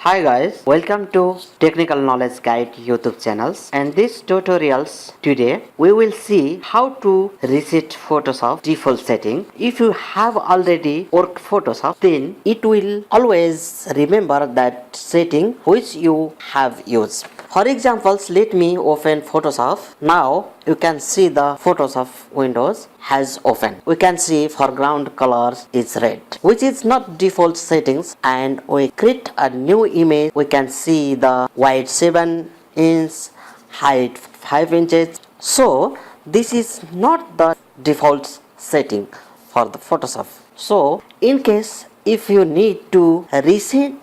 Hi guys, welcome to Technical Knowledge Guide YouTube channels, and these tutorials today we will see how to reset Photoshop default setting. If you have already worked Photoshop, then it will always remember that setting which you have used. For examples, let me open Photoshop. Now you can see the Photoshop windows has opened. We can see foreground colors is red, which is not default settings, and we create a new image. We can see the wide 7 inch, height 5 inches. So this is not the default setting for the Photoshop. So in case if you need to reset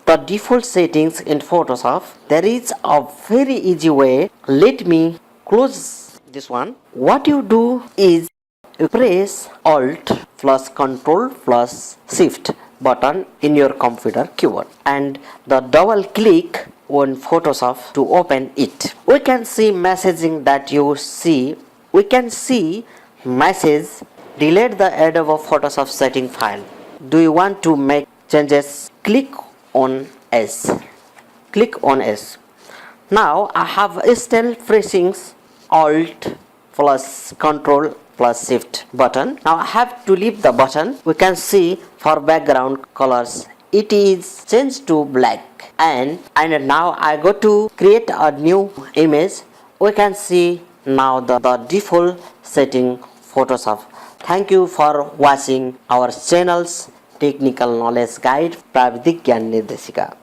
the default settings in Photoshop, there is a very easy way. Let me close this one. What you do is you press Alt+Control+Shift button in your computer keyboard and the double click on Photoshop to open it. We can see messaging that you see. We can see message delete the Adobe Photoshop setting file. Do you want to make changes? Click on S. Click on S. Now I have still pressing Alt+Control+Shift button. Now I have to leave the button. We can see for background colors it is changed to black, and now I go to create a new image. We can see now the default setting Photoshop. Thank you for watching our channel's Technical Knowledge Guide, प्राविधिक ज्ञान निर्देशिका।